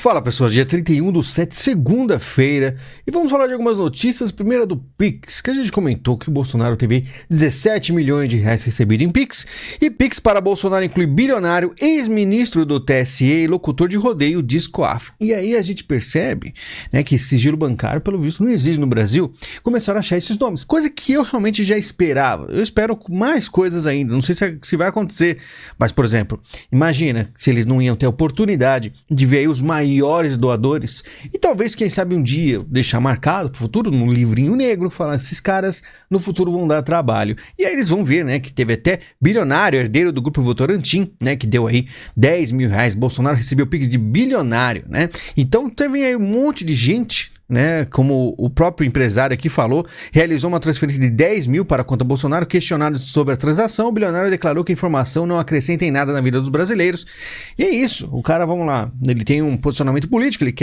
Fala pessoal, dia 31/7, segunda-feira, e vamos falar de algumas notícias. Primeira do Pix, que a gente comentou que o Bolsonaro teve 17 milhões de reais recebido em Pix, e Pix para Bolsonaro inclui bilionário, ex-ministro do TSE e locutor de rodeio Disco Afro. E aí a gente percebe, né, que sigilo bancário, pelo visto, não existe no Brasil. Começaram a achar esses nomes, coisa que eu realmente já esperava. Eu espero mais coisas ainda, não sei se vai acontecer, mas, por exemplo, imagina se eles não iam ter a oportunidade de ver aí os maiores doadores e talvez, quem sabe, um dia deixar marcado para o futuro num livrinho negro, falar, esses caras no futuro vão dar trabalho. E aí eles vão ver, né, que teve até bilionário, herdeiro do grupo Votorantim, né, que deu aí 10 mil reais. Bolsonaro recebeu Pix de bilionário, né? Então teve aí um monte de gente, né, como o próprio empresário aqui falou, realizou uma transferência de 10 mil para a conta Bolsonaro. Questionado sobre a transação, o bilionário declarou que a informação não acrescenta em nada na vida dos brasileiros. E é isso, o cara, vamos lá, ele tem um posicionamento político, ele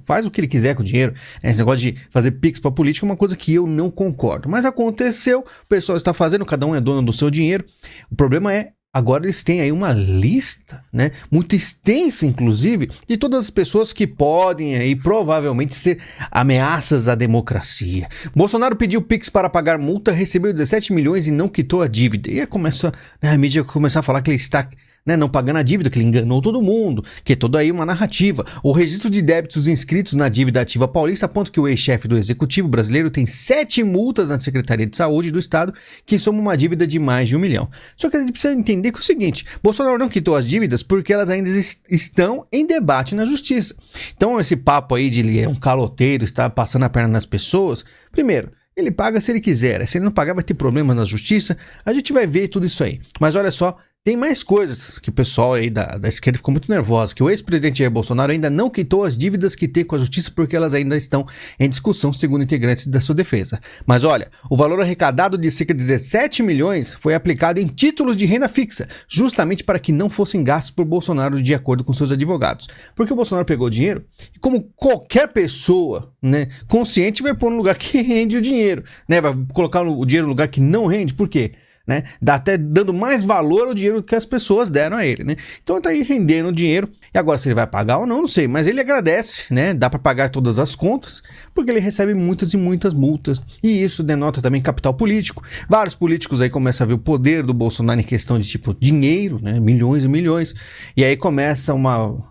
faz o que ele quiser com o dinheiro. Esse negócio de fazer Pix para política é uma coisa que eu não concordo, mas aconteceu, o pessoal está fazendo, cada um é dono do seu dinheiro. O problema é, agora eles têm aí uma lista, né, muito extensa, inclusive, de todas as pessoas que podem aí provavelmente ser ameaças à democracia. Bolsonaro pediu Pix para pagar multa, recebeu 17 milhões e não quitou a dívida. E aí começa, né, a mídia começar a falar que ele está, né, não pagando a dívida, que ele enganou todo mundo, que é toda aí uma narrativa. O registro de débitos inscritos na dívida ativa paulista aponta que o ex-chefe do executivo brasileiro tem 7 multas na Secretaria de Saúde do Estado, que somam uma dívida de mais de 1 milhão. Só que a gente precisa entender que é o seguinte, Bolsonaro não quitou as dívidas porque elas ainda estão em debate na justiça. Então esse papo aí de ele é um caloteiro, está passando a perna nas pessoas, primeiro, ele paga se ele quiser, se ele não pagar vai ter problema na justiça, a gente vai ver tudo isso aí. Mas olha só, tem mais coisas que o pessoal aí da esquerda ficou muito nervoso, que o ex-presidente Jair Bolsonaro ainda não quitou as dívidas que tem com a justiça porque elas ainda estão em discussão, segundo integrantes da sua defesa. Mas olha, o valor arrecadado de cerca de 17 milhões foi aplicado em títulos de renda fixa, justamente para que não fossem gastos por Bolsonaro de acordo com seus advogados. Porque o Bolsonaro pegou o dinheiro e, como qualquer pessoa, né, consciente, vai pôr no lugar que rende o dinheiro, né, vai colocar o dinheiro no lugar que não rende. Por quê? Né? Dá até dando mais valor ao dinheiro que as pessoas deram a ele, né? Então tá aí rendendo dinheiro, e agora se ele vai pagar ou não, não sei, mas ele agradece, né? Dá para pagar todas as contas, porque ele recebe muitas e muitas multas, e isso denota também capital político. Vários políticos aí começam a ver o poder do Bolsonaro em questão de tipo dinheiro, né? Milhões e milhões, e aí começa uma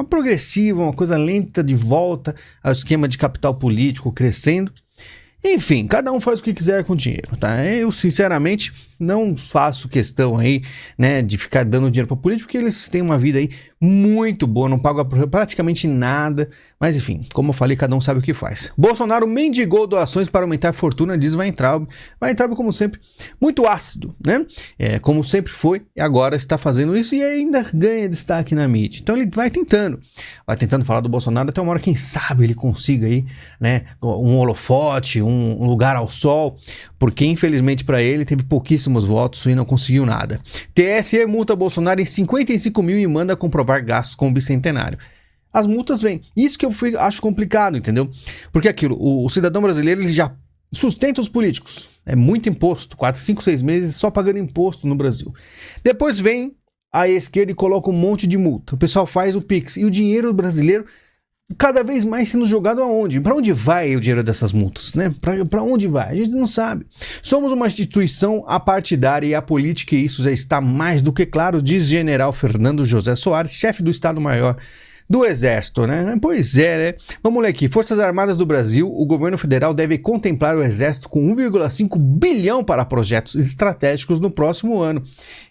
progressiva, uma coisa lenta de volta ao esquema de capital político crescendo. Enfim, cada um faz o que quiser com o dinheiro, tá? Eu, sinceramente, não faço questão aí, né, de ficar dando dinheiro para político, porque eles têm uma vida aí muito boa, não pagam praticamente nada, mas enfim, como eu falei, cada um sabe o que faz. Bolsonaro mendigou doações para aumentar a fortuna, diz Weintraub. Weintraub, como sempre, muito ácido, né? Como sempre foi, e agora está fazendo isso e ainda ganha destaque na mídia. Então ele vai tentando falar do Bolsonaro até uma hora, quem sabe ele consiga aí, né, um holofote, um lugar ao sol, porque infelizmente para ele teve pouquíssimos votos e não conseguiu nada. TSE multa Bolsonaro em 55 mil e manda comprovar gastos com o bicentenário. As multas vêm. Isso que eu acho complicado, entendeu? Porque aquilo, o cidadão brasileiro, ele já sustenta os políticos. É muito imposto, 4, 5, 6 meses só pagando imposto no Brasil. Depois vem a esquerda e coloca um monte de multa. O pessoal faz o Pix e o dinheiro brasileiro cada vez mais sendo jogado aonde? Para onde vai o dinheiro dessas multas, né? Para onde vai? A gente não sabe. Somos uma instituição apartidária e apolítica, e isso já está mais do que claro, diz general Fernando José Soares, chefe do Estado-Maior do Exército, né? Pois é, né? Vamos ler aqui. Forças Armadas do Brasil, o governo federal deve contemplar o Exército com 1,5 bilhão para projetos estratégicos no próximo ano.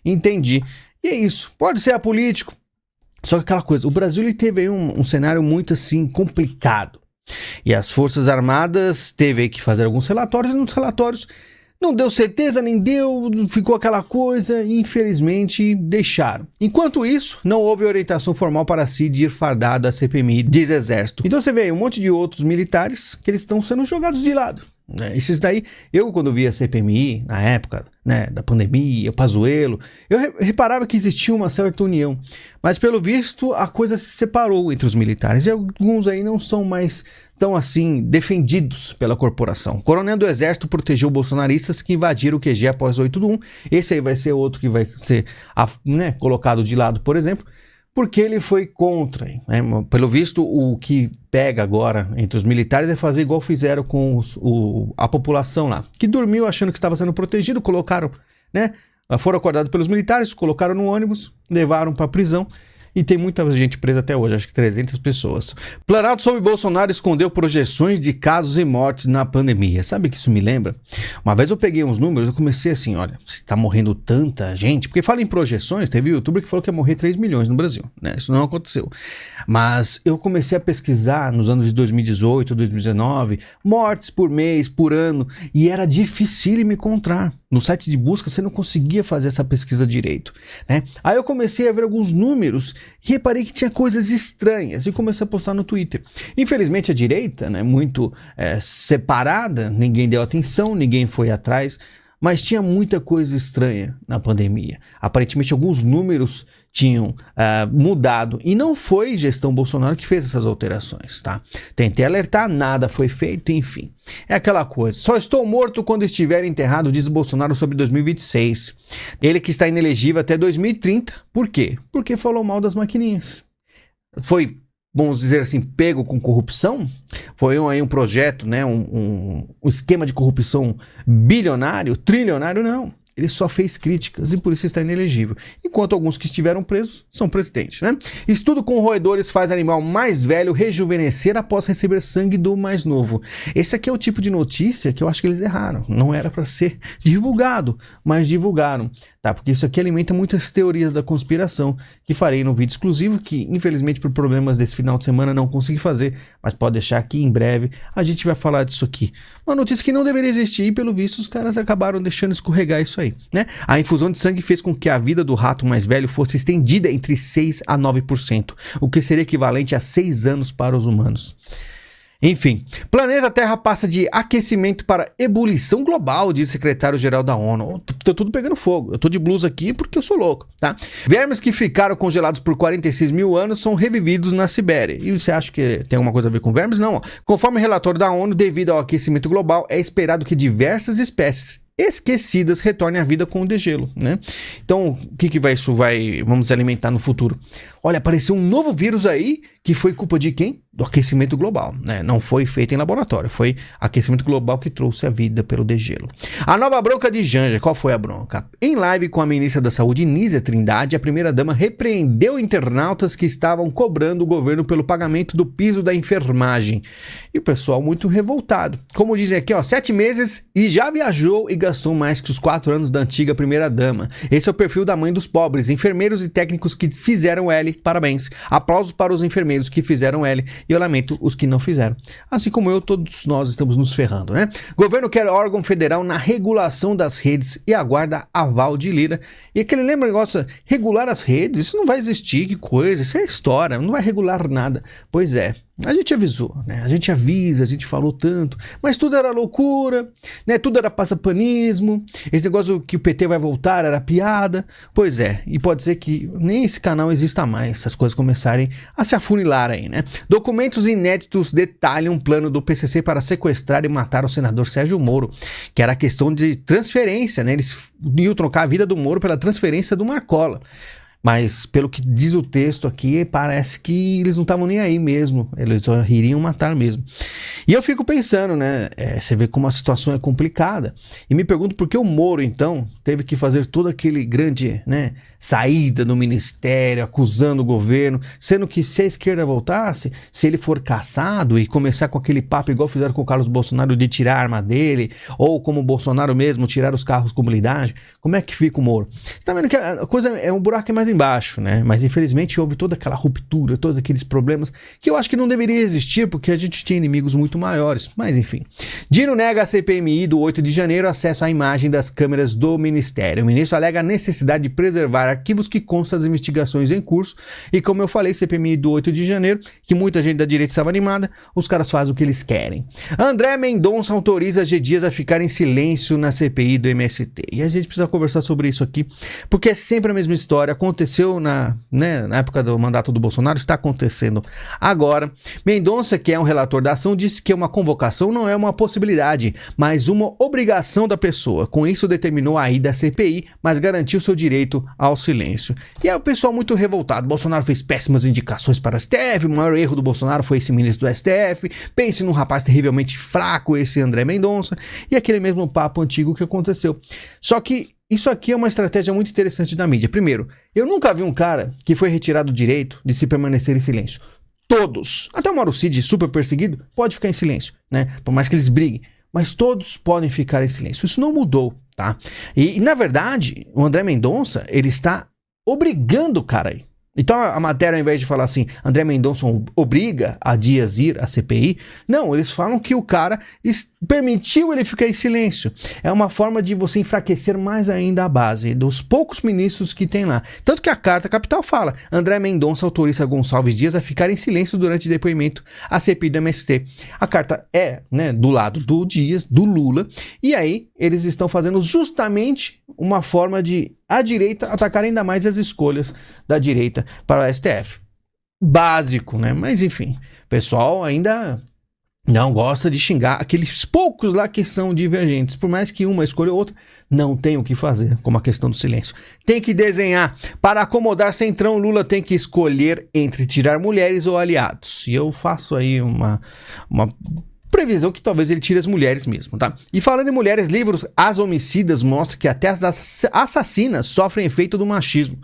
Entendi. E é isso. Pode ser apolítico. Só que aquela coisa, o Brasil ele teve aí um cenário muito assim complicado. E as Forças Armadas teve aí que fazer alguns relatórios, e nos relatórios não deu certeza, nem deu, ficou aquela coisa, e infelizmente deixaram. Enquanto isso, não houve orientação formal para a CID ir fardada à CPMI, diz Exército. Então você vê aí um monte de outros militares que eles estão sendo jogados de lado. Esses daí, eu quando vi a CPMI, na época, né, da pandemia, o Pazuello, eu reparava que existia uma certa união, mas pelo visto a coisa se separou entre os militares, e alguns aí não são mais tão assim defendidos pela corporação. Coronel do Exército protegeu bolsonaristas que invadiram o QG após 8 do 1, esse aí vai ser outro que vai ser, né, colocado de lado, por exemplo, porque ele foi contra. Né? Pelo visto, o que pega agora entre os militares é fazer igual fizeram com a população lá, que dormiu achando que estava sendo protegido, colocaram, né? Foram acordados pelos militares, colocaram no ônibus, levaram para a prisão. E tem muita gente presa até hoje, acho que 300 pessoas. Planalto sobre Bolsonaro escondeu projeções de casos e mortes na pandemia. Sabe o que isso me lembra? Uma vez eu peguei uns números, eu comecei assim, olha, se tá morrendo tanta gente, porque fala em projeções, teve um youtuber que falou que ia morrer 3 milhões no Brasil, né? Isso não aconteceu. Mas eu comecei a pesquisar nos anos de 2018, 2019, mortes por mês, por ano, e era difícil me encontrar. No site de busca você não conseguia fazer essa pesquisa direito, né? Aí eu comecei a ver alguns números e reparei que tinha coisas estranhas e comecei a postar no Twitter. Infelizmente a direita, né, muito separada, ninguém deu atenção, ninguém foi atrás, mas tinha muita coisa estranha na pandemia. Aparentemente alguns números tinham mudado e não foi gestão Bolsonaro que fez essas alterações, tá? Tentei alertar, nada foi feito, enfim. É aquela coisa, só estou morto quando estiver enterrado, diz Bolsonaro sobre 2026. Ele que está inelegível até 2030, por quê? Porque falou mal das maquininhas. Foi, vamos dizer assim, pego com corrupção? Foi um projeto, né, um esquema de corrupção bilionário, trilionário? Não. Ele só fez críticas e por isso está inelegível. Enquanto alguns que estiveram presos são presidentes, né? Estudo com roedores faz animal mais velho rejuvenescer após receber sangue do mais novo. Esse aqui é o tipo de notícia que eu acho que eles erraram. Não era para ser divulgado, mas divulgaram. Tá? Porque isso aqui alimenta muitas teorias da conspiração que farei no vídeo exclusivo, que infelizmente por problemas desse final de semana não consegui fazer, mas pode deixar aqui em breve a gente vai falar disso aqui. Uma notícia que não deveria existir e pelo visto os caras acabaram deixando escorregar isso aí, né? A infusão de sangue fez com que a vida do rato mais velho fosse estendida entre 6 a 9%, o que seria equivalente a 6 anos para os humanos. Enfim, planeta Terra passa de aquecimento para ebulição global, diz o secretário-geral da ONU. Tô tudo pegando fogo. Eu tô de blusa aqui porque eu sou louco, tá? Vermes que ficaram congelados por 46 mil anos são revividos na Sibéria. E você acha que tem alguma coisa a ver com vermes? Não. Ó. Conforme o relatório da ONU, devido ao aquecimento global, é esperado que diversas espécies esquecidas retornem à vida com o degelo, né? Então, o que vamos alimentar no futuro? Olha, apareceu um novo vírus aí que foi culpa de quem? Do aquecimento global, né? Não foi feito em laboratório, foi aquecimento global que trouxe a vida pelo degelo. A nova bronca de Janja, qual foi a bronca? Em live com a ministra da Saúde, Nízia Trindade, a primeira-dama repreendeu internautas que estavam cobrando o governo pelo pagamento do piso da enfermagem. E o pessoal muito revoltado. Como dizem aqui, ó, 7 meses e já viajou e gastou mais que os 4 anos da antiga primeira-dama. Esse é o perfil da mãe dos pobres, enfermeiros e técnicos que fizeram L, parabéns. Aplausos para os enfermeiros que fizeram L e eu lamento os que não fizeram. Assim como eu, todos nós estamos nos ferrando, né? Governo quer órgão federal na regulação das redes e aguarda aval de Lira. E aquele negócio, regular as redes, isso não vai existir, que coisa, isso é história, não vai regular nada. Pois é. A gente avisou, né? A gente avisa, a gente falou tanto, mas tudo era loucura, né? Tudo era passapanismo, esse negócio que o PT vai voltar era piada. Pois é, e pode ser que nem esse canal exista mais, se as coisas começarem a se afunilar aí, né? Documentos inéditos detalham um plano do PCC para sequestrar e matar o senador Sérgio Moro, que era a questão de transferência, né? Eles iam trocar a vida do Moro pela transferência do Marcola. Mas, pelo que diz o texto aqui, parece que eles não estavam nem aí mesmo. Eles só iriam matar mesmo. E eu fico pensando, né? Você vê como a situação é complicada. E me pergunto por que o Moro, então, teve que fazer todo aquele grande, né, saída no ministério, acusando o governo, sendo que se a esquerda voltasse, se ele for caçado e começar com aquele papo igual fizeram com o Carlos Bolsonaro de tirar a arma dele, ou como o Bolsonaro mesmo, tirar os carros com blindagem, como é que fica o Moro? Você tá vendo que a coisa é um buraco mais embaixo, né? Mas infelizmente houve toda aquela ruptura, todos aqueles problemas que eu acho que não deveria existir porque a gente tinha inimigos muito maiores, mas enfim. Dino nega a CPMI do 8 de janeiro acesso à imagem das câmeras do Ministério. O ministro alega a necessidade de preservar arquivos que constam das investigações em curso e, como eu falei, CPMI do 8 de janeiro, que muita gente da direita estava animada, os caras fazem o que eles querem. André Mendonça autoriza G. Dias a ficar em silêncio na CPI do MST. E a gente precisa conversar sobre isso aqui, porque é sempre a mesma história. Aconteceu na época do mandato do Bolsonaro, está acontecendo agora. Mendonça, que é um relator da ação, disse que uma convocação não é uma possibilidade, mas uma obrigação da pessoa. Com isso, determinou a ida à CPI, mas garantiu seu direito ao silêncio. E é o pessoal muito revoltado. Bolsonaro fez péssimas indicações para o STF, o maior erro do Bolsonaro foi esse ministro do STF, pense num rapaz terrivelmente fraco, esse André Mendonça, e aquele mesmo papo antigo que aconteceu. Só que isso aqui é uma estratégia muito interessante da mídia. Primeiro, eu nunca vi um cara que foi retirado o direito de se permanecer em silêncio. Todos, até o Mauro Cid, super perseguido, pode ficar em silêncio, né? Por mais que eles briguem, mas todos podem ficar em silêncio. Isso não mudou, tá? E na verdade, o André Mendonça, ele está obrigando o cara aí. Então a matéria, ao invés de falar assim, André Mendonça obriga a Dias ir à CPI, não, eles falam que o cara permitiu ele ficar em silêncio. É uma forma de você enfraquecer mais ainda a base dos poucos ministros que tem lá. Tanto que a Carta Capital fala, André Mendonça autoriza Gonçalves Dias a ficar em silêncio durante depoimento à CPI do MST. A carta é, né, do lado do Dias, do Lula, e aí eles estão fazendo justamente uma forma de a direita atacar ainda mais as escolhas da direita para o STF. Básico, né? Mas enfim, o pessoal ainda não gosta de xingar aqueles poucos lá que são divergentes. Por mais que uma escolha outra, não tem o que fazer, como a questão do silêncio. Tem que desenhar. Para acomodar Centrão, Lula tem que escolher entre tirar mulheres ou aliados. E eu faço aí uma previsão que talvez ele tire as mulheres mesmo, tá? E falando em mulheres, livros As Homicidas mostra que até as assassinas sofrem efeito do machismo.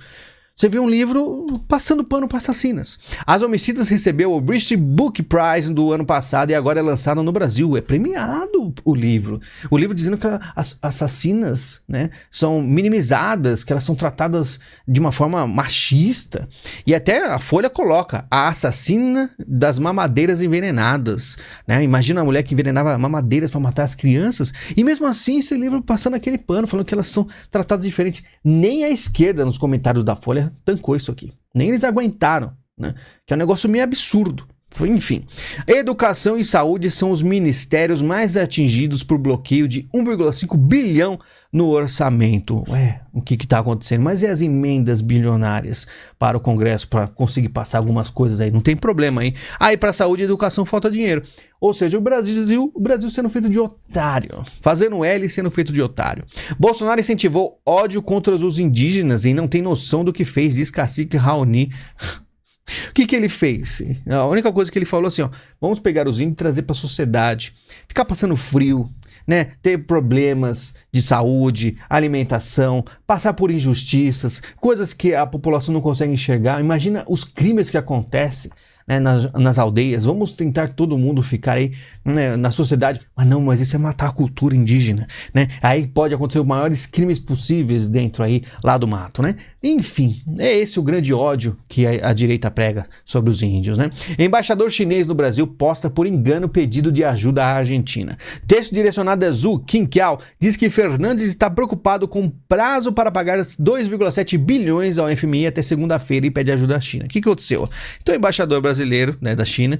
Você vê um livro passando pano para assassinas. As Homicidas recebeu o British Book Prize do ano passado e agora é lançado no Brasil. É premiado o livro. O livro dizendo que as assassinas, né, são minimizadas, que elas são tratadas de uma forma machista. E até a Folha coloca a assassina das mamadeiras envenenadas. Né? Imagina a mulher que envenenava mamadeiras para matar as crianças. E mesmo assim, esse livro passando aquele pano, falando que elas são tratadas diferentes. Nem a esquerda, nos comentários da Folha, tancou isso aqui. Nem eles aguentaram, né? Que é um negócio meio absurdo. Enfim, educação e saúde são os ministérios mais atingidos por bloqueio de 1,5 bilhão no orçamento. O que está acontecendo? Mas e as emendas bilionárias para o Congresso para conseguir passar algumas coisas aí? Não tem problema aí. Aí para saúde e educação falta dinheiro. Ou seja, o Brasil sendo feito de otário. Fazendo L e sendo feito de otário. Bolsonaro incentivou ódio contra os indígenas e não tem noção do que fez, diz cacique Raoni. O que ele fez? A única coisa que ele falou assim, ó, vamos pegar os índios e trazer para a sociedade. Ficar passando frio, né? Ter problemas de saúde, alimentação, passar por injustiças, coisas que a população não consegue enxergar. Imagina os crimes que acontecem, né, nas aldeias. Vamos tentar todo mundo ficar aí, né, na sociedade. Mas isso é matar a cultura indígena, né? Aí pode acontecer os maiores crimes possíveis dentro aí, lá do mato, né? Enfim, é esse o grande ódio que a direita prega sobre os índios, né? Embaixador chinês no Brasil posta por engano pedido de ajuda à Argentina. Texto direcionado a Zhu Qinqiao diz que Fernandes está preocupado com prazo para pagar 2,7 bilhões ao FMI até segunda-feira e pede ajuda à China. O que aconteceu? Então o embaixador brasileiro, né, da China,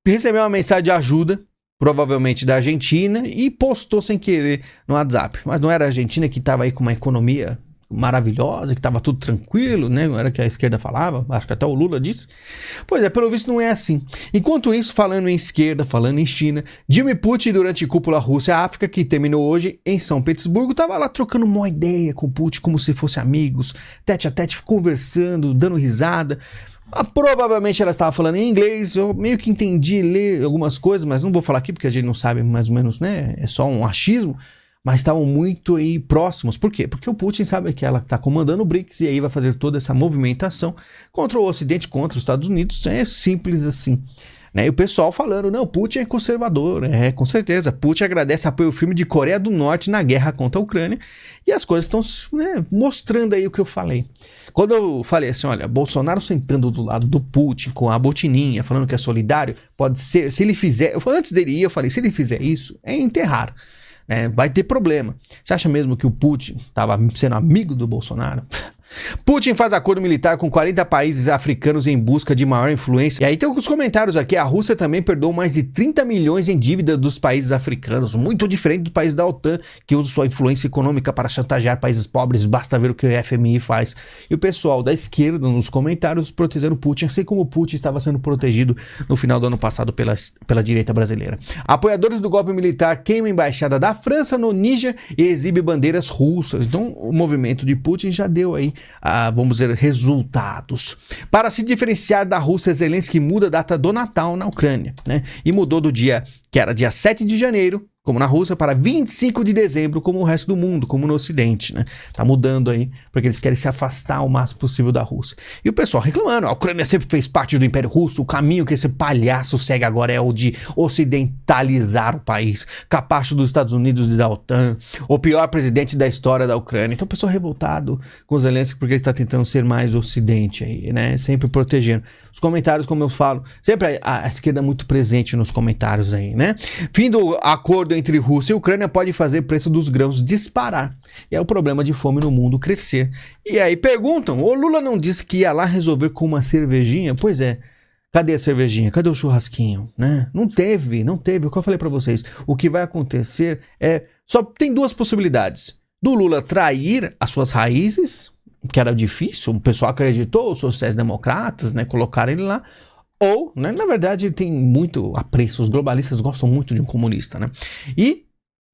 recebeu uma mensagem de ajuda, provavelmente da Argentina, e postou sem querer no WhatsApp. Mas não era a Argentina que estava aí com uma economia maravilhosa, que estava tudo tranquilo, né? Não era o que a esquerda falava, acho que até o Lula disse. Pois é, pelo visto não é assim. Enquanto isso, falando em esquerda, falando em China, Dilma e Putin, durante cúpula Rússia-África, que terminou hoje em São Petersburgo, tava lá trocando uma ideia com o Putin, como se fossem amigos, tete a tete, conversando, dando risada. Provavelmente ela estava falando em inglês, eu meio que entendi ler algumas coisas, mas não vou falar aqui porque a gente não sabe mais ou menos, né? É só um achismo. Mas estavam muito aí próximos. Por quê? Porque o Putin sabe que ela está comandando o BRICS e aí vai fazer toda essa movimentação contra o Ocidente, contra os Estados Unidos. É simples assim. Né? E o pessoal falando, não, Putin é conservador. É, com certeza. Putin agradece apoio firme de Coreia do Norte na guerra contra a Ucrânia. E as coisas estão, né, mostrando aí o que eu falei. Quando eu falei assim, olha, Bolsonaro sentando do lado do Putin com a botininha, falando que é solidário, pode ser, se ele fizer... Antes dele ir, eu falei, se ele fizer isso, é enterrar. Vai ter problema. Você acha mesmo que o Putin estava sendo amigo do Bolsonaro? Putin faz acordo militar com 40 países africanos em busca de maior influência. E aí tem os comentários aqui, a Rússia também perdoou mais de 30 milhões em dívida dos países africanos, muito diferente do país da OTAN, que usa sua influência econômica para chantagear países pobres, basta ver o que o FMI faz. E o pessoal da esquerda nos comentários protegendo Putin, assim como Putin estava sendo protegido no final do ano passado pela direita brasileira. Apoiadores do golpe militar queimam a embaixada da França no Níger e exibe bandeiras russas. Então o movimento de Putin já deu aí vamos dizer, resultados. Para se diferenciar da Rússia, Zelensky muda a data do Natal na Ucrânia, né? E mudou do dia, que era dia 7 de janeiro, como na Rússia, para 25 de dezembro, como o resto do mundo, como no Ocidente, né? Tá mudando aí, porque eles querem se afastar o máximo possível da Rússia. E o pessoal reclamando, a Ucrânia sempre fez parte do Império Russo, o caminho que esse palhaço segue agora é o de ocidentalizar o país, capacho dos Estados Unidos e da OTAN, o pior presidente da história da Ucrânia. Então o pessoal revoltado com os Zelensky porque ele tá tentando ser mais ocidente aí, né? Sempre protegendo. Os comentários, como eu falo, sempre a esquerda é muito presente nos comentários aí, né? Fim do acordo entre Rússia e Ucrânia pode fazer o preço dos grãos disparar. E é o problema de fome no mundo crescer. E aí perguntam, o Lula não disse que ia lá resolver com uma cervejinha? Pois é. Cadê a cervejinha? Cadê o churrasquinho? Né? Não teve. O que eu falei pra vocês. O que vai acontecer só tem duas possibilidades. Do Lula trair as suas raízes, que era difícil, o pessoal acreditou, os sociais-democratas, né, colocaram ele lá, ou, né, na verdade, tem muito apreço, os globalistas gostam muito de um comunista, né, e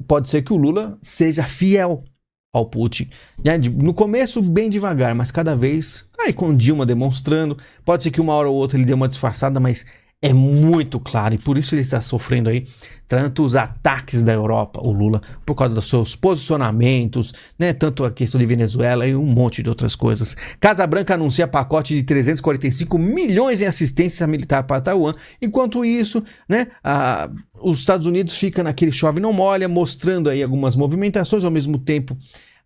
pode ser que o Lula seja fiel ao Putin, né? No começo bem devagar, mas cada vez, aí com Dilma demonstrando, pode ser que uma hora ou outra ele dê uma disfarçada, mas é muito claro, e por isso ele está sofrendo aí tantos ataques da Europa, o Lula, por causa dos seus posicionamentos, né? Tanto a questão de Venezuela e um monte de outras coisas. Casa Branca anuncia pacote de 345 milhões em assistência militar para Taiwan. Enquanto isso, né? Os Estados Unidos ficam naquele chove não molha, mostrando aí algumas movimentações, ao mesmo tempo,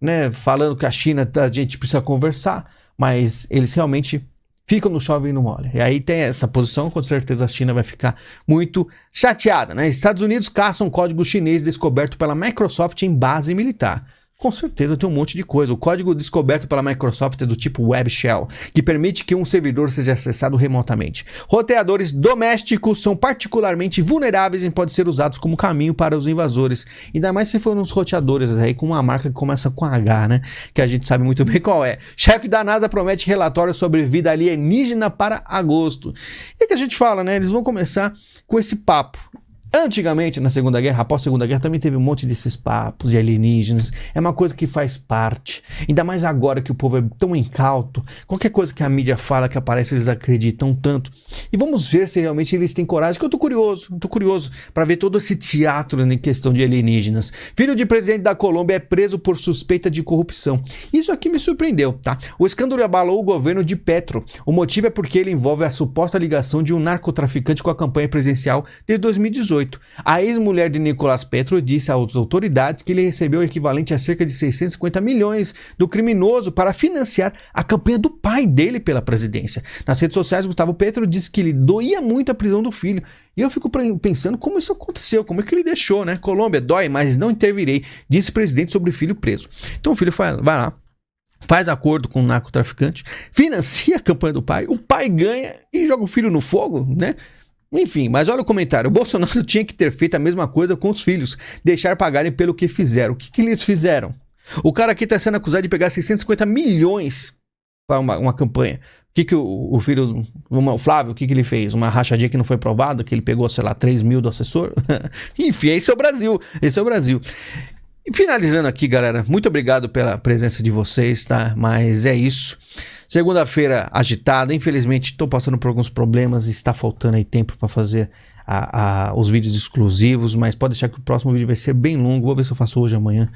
né? Falando que a China, a gente precisa conversar, mas eles realmente ficam no chove e não molha. E aí tem essa posição, com certeza a China vai ficar muito chateada, né? Estados Unidos caçam um código chinês descoberto pela Microsoft em base militar. Com certeza tem um monte de coisa. O código descoberto pela Microsoft é do tipo Web Shell, que permite que um servidor seja acessado remotamente. Roteadores domésticos são particularmente vulneráveis e podem ser usados como caminho para os invasores. Ainda mais se for uns roteadores aí com uma marca que começa com H, né? Que a gente sabe muito bem qual é. Chefe da NASA promete relatório sobre vida alienígena para agosto. E é que a gente fala, né? Eles vão começar com esse papo. Antigamente, na Segunda Guerra, após a Segunda Guerra, também teve um monte desses papos de alienígenas. É uma coisa que faz parte. Ainda mais agora que o povo é tão incauto. Qualquer coisa que a mídia fala que aparece, eles acreditam tanto. E vamos ver se realmente eles têm coragem, que eu tô curioso para ver todo esse teatro em questão de alienígenas. Filho de presidente da Colômbia é preso por suspeita de corrupção. Isso aqui me surpreendeu, tá? O escândalo abalou o governo de Petro. O motivo é porque ele envolve a suposta ligação de um narcotraficante com a campanha presidencial de 2018. A ex-mulher de Nicolás Petro disse às autoridades que ele recebeu o equivalente a cerca de 650 milhões do criminoso para financiar a campanha do pai dele pela presidência. Nas redes sociais, Gustavo Petro disse que lhe doía muito a prisão do filho. E eu fico pensando como isso aconteceu, como é que ele deixou, né? Colômbia, dói, mas não intervirei, disse o presidente sobre o filho preso. Então o filho vai lá, faz acordo com o narcotraficante, financia a campanha do pai, o pai ganha e joga o filho no fogo, né? Enfim, mas olha o comentário. O Bolsonaro tinha que ter feito a mesma coisa com os filhos, deixar pagarem pelo que fizeram. O que eles fizeram? O cara aqui está sendo acusado de pegar 650 milhões para uma campanha. O que o filho, o Flávio, o que ele fez? Uma rachadinha que não foi provada, que ele pegou, sei lá, 3 mil do assessor? Enfim, esse é o Brasil. Esse é o Brasil. E finalizando aqui, galera, muito obrigado pela presença de vocês, tá? Mas é isso. Segunda-feira agitada, infelizmente estou passando por alguns problemas e está faltando aí tempo para fazer os vídeos exclusivos, mas pode deixar que o próximo vídeo vai ser bem longo, vou ver se eu faço hoje ou amanhã,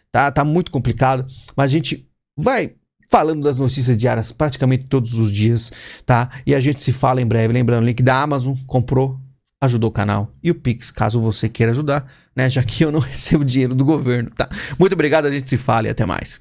tá muito complicado, mas a gente vai falando das notícias diárias praticamente todos os dias, tá? E a gente se fala em breve, lembrando, o link da Amazon, comprou, ajudou o canal, e o Pix, caso você queira ajudar, né? Já que eu não recebo dinheiro do governo, tá? Muito obrigado, a gente se fala e até mais.